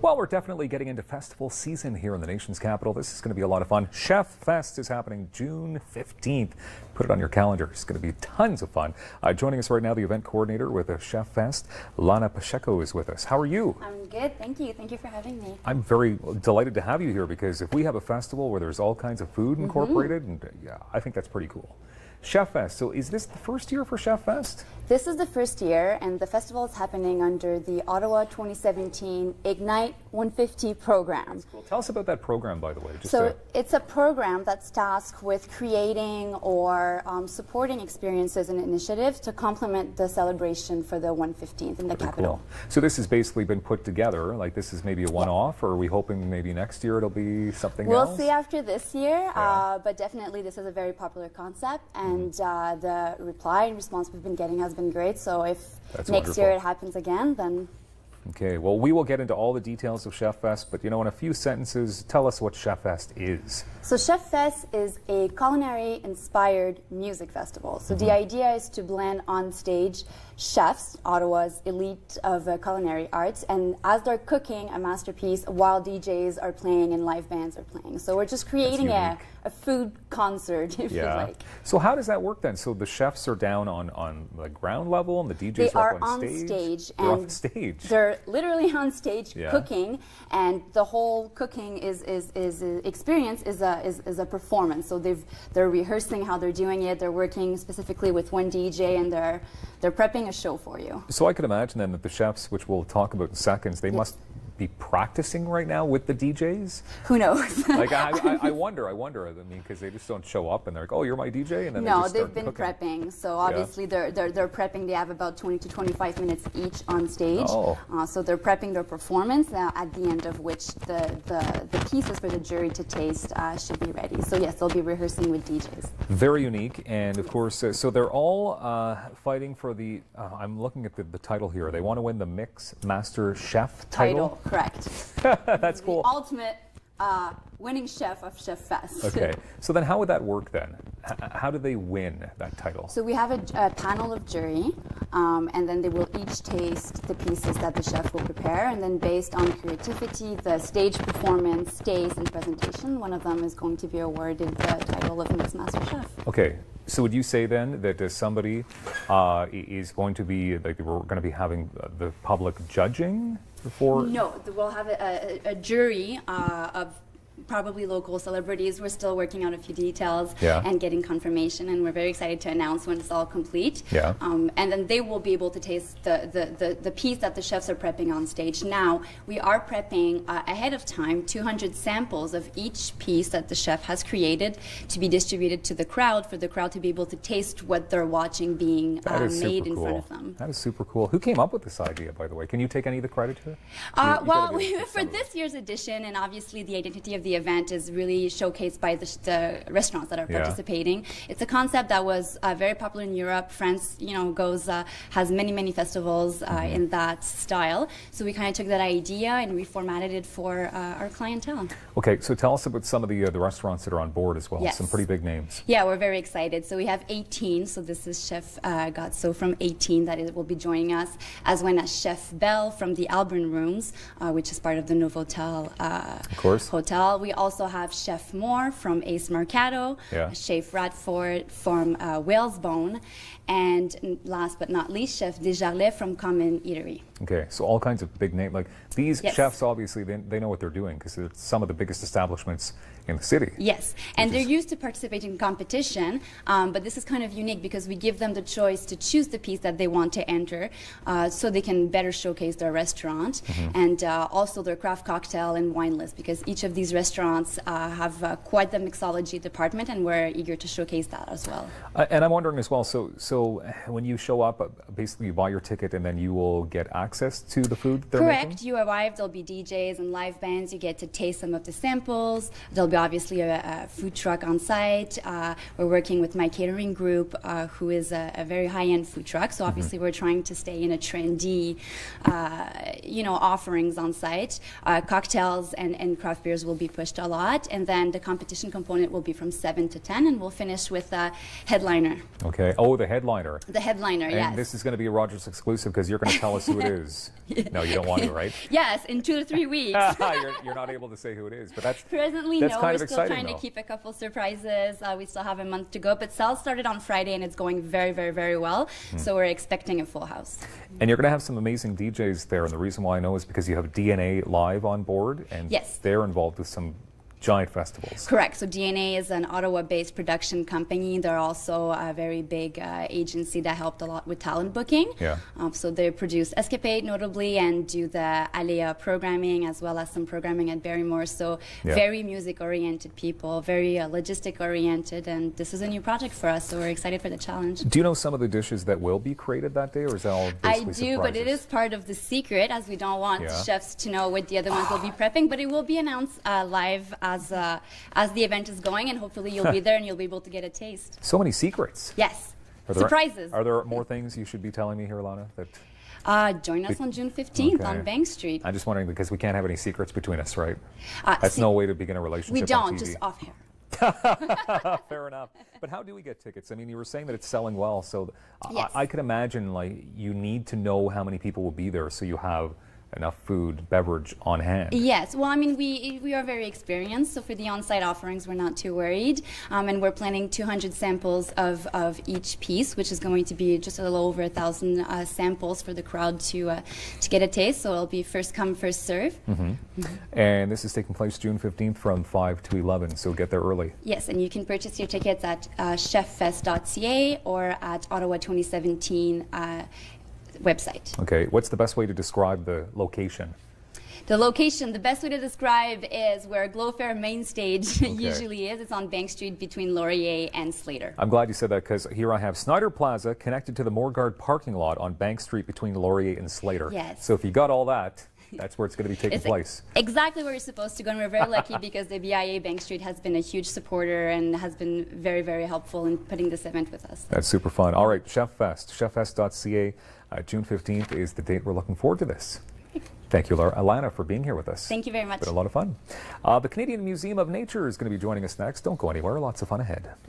Well, we're definitely getting into festival season here in the nation's capital. This is going to be a lot of fun. Chef Fest is happening June 15th. Put it on your calendar. It's going to be tons of fun. Joining us right now, the event coordinator with Chef Fest, Lana Pacheco, is with us. How are you? I'm good, thank you. Thank you for having me. I'm very delighted to have you here because if we have a festival where there's all kinds of food incorporated, and yeah, I think that's pretty cool. Chef Fest. So is this the first year for Chef Fest? This is the first year, and the festival is happening under the Ottawa 2017 Ignite 150 program. Cool. Tell us about that program, by the way. It's a program that's tasked with creating or supporting experiences and initiatives to complement the celebration for the 115th in the capital. Cool. So this has basically been put together, like this is maybe a one-off, or are we hoping maybe next year it'll be something else? We'll see after this year, but definitely this is a very popular concept, and the reply and response we've been getting has been great. So if next year it happens again, then... Okay, well, we will get into all the details of Chef Fest, but, you know, in a few sentences, tell us what Chef Fest is. So Chef Fest is a culinary-inspired music festival. So the idea is to blend on stage chefs, Ottawa's elite of culinary arts, and as they're cooking a masterpiece, while DJs are playing and live bands are playing. So we're just creating a food concert, if you like. So how does that work then? So the chefs are down on the ground level, and the DJs are up on stage? They're on stage. They're literally on stage cooking, and the whole cooking experience is a performance. So they're rehearsing how they're doing it. They're working specifically with one DJ, and they're prepping a show for you. So I could imagine then that the chefs, which we'll talk about in seconds, they must be practicing right now with the DJs? Who knows? Like I wonder. I mean, because they just don't show up and they're like, "Oh, you're my DJ," and then no, they've been prepping. So obviously they're prepping. They have about 20 to 25 minutes each on stage. So they're prepping their performance. At the end of which the pieces for the jury to taste should be ready. So yes, they'll be rehearsing with DJs. Very unique, and of course, so they're all fighting for the. I'm looking at the title here. They want to win the Mix Master Chef title. Correct. That's cool. The ultimate winning chef of Chef Fest. Okay. So then how would that work then? How do they win that title? So we have a panel of jury, and then they will each taste the pieces that the chef will prepare, and then based on creativity, the stage performance, taste, and presentation, one of them is going to be awarded the title of Mix Master Chef. Okay. So would you say then that somebody is going to be, like, we're going to be having the public judging before? No, we'll have a jury of probably local celebrities. We're still working out a few details and getting confirmation, and we're very excited to announce when it's all complete. And then they will be able to taste the piece that the chefs are prepping on stage. Now, we are prepping ahead of time 200 samples of each piece that the chef has created to be distributed to the crowd, for the crowd to be able to taste what they're watching being made in front of them. That is super cool. Who came up with this idea, by the way? Can you take any of the credit to it? Well, for this year's edition, and obviously the identity of the event is really showcased by the restaurants that are participating. It's a concept that was very popular in Europe. France, you know, has many festivals in that style. So we kind of took that idea and reformatted it for our clientele. Okay, so tell us about some of the restaurants that are on board as well. Yes. Some pretty big names. Yeah, we're very excited. So we have 18. So this is Chef Gatso from 18 that will be joining us, as well as Chef Bell from the Alburn Rooms, which is part of the Novotel Hotel. We also have Chef Moore from Ace Mercado, Chef Radford from Whalesbone, and last but not least, Chef Desjardins from Common Eatery. Okay, so all kinds of big names. Like these chefs, obviously, they know what they're doing because it's some of the biggest establishments in the city. Yes, and they're used to participating in competition, but this is kind of unique because we give them the choice to choose the piece that they want to enter, so they can better showcase their restaurant and also their craft cocktail and wine list, because each of these restaurants have quite the mixology department, and we're eager to showcase that as well. And I'm wondering as well, so when you show up, basically you buy your ticket and then you will get access to the food they're making? Correct. You arrive, there'll be DJs and live bands. You get to taste some of the samples. There'll be obviously a food truck on site. We're working with My Catering Group, who is a very high-end food truck. So obviously we're trying to stay in a trendy, you know, offerings on site. Cocktails and craft beers will be pushed pushed a lot. And then the competition component will be from 7 to 10, and we'll finish with a headliner. Okay. Oh, the headliner. The headliner, yes. And this is going to be a Rogers exclusive because you're going to tell us who it is. No, you don't want to, right? Yes, in 2 to 3 weeks. You're not able to say who it is, but that's presently that's no. Kind we're of still exciting, trying though. to keep a couple surprises. We still have a month to go, but sales started on Friday and it's going very, very, very well. So we're expecting a full house. And you're going to have some amazing DJs there, and the reason why I know is because you have DNA Live on board, and yes, they're involved with some giant festivals. Correct. So DNA is an Ottawa-based production company. They're also a very big agency that helped a lot with talent booking. Yeah. So they produce Escapade notably and do the Alea programming as well as some programming at Barrymore. So very music-oriented people, very logistic-oriented, and this is a new project for us, so we're excited for the challenge. Do you know some of the dishes that will be created that day, or is that all basically surprises? I do, but it is part of the secret, as we don't want chefs to know what the other ones will be prepping, but it will be announced live as the event is going, and hopefully you'll be there and you'll be able to get a taste. So many secrets. Yes. Surprises. Are there more things you should be telling me here, Lana? That join us on June 15th on Bank Street. I'm just wondering because we can't have any secrets between us, right? That's no way to begin a relationship. We don't, on TV. just off air. Fair enough. But how do we get tickets? I mean, you were saying that it's selling well, so yes. I could imagine like you need to know how many people will be there so you have enough food, beverage on hand. Yes, well, I mean, we are very experienced, so for the on-site offerings, we're not too worried. And we're planning 200 samples of each piece, which is going to be just a little over 1,000 samples for the crowd to get a taste. So it'll be first come, first serve. And this is taking place June 15th from 5 to 11, so get there early. Yes, and you can purchase your tickets at cheffest.ca or at Ottawa 2017 website. Okay, what's the best way to describe the location? The location, the best way to describe is where Glow Fair main stage usually is. It's on Bank Street between Laurier and Slater. I'm glad you said that because here I have Snyder Plaza connected to the Morgard parking lot on Bank Street between Laurier and Slater. Yes. So if you got all that, that's where it's going to be taking place. Exactly where you're supposed to go, and we're very lucky because the BIA Bank Street has been a huge supporter and has been very, very helpful in putting this event with us. That's super fun. All right, Chef Fest, cheffest.ca. June 15th is the date. We're looking forward to this. Thank you, Lana, for being here with us. Thank you very much. It's been a lot of fun. The Canadian Museum of Nature is going to be joining us next. Don't go anywhere. Lots of fun ahead.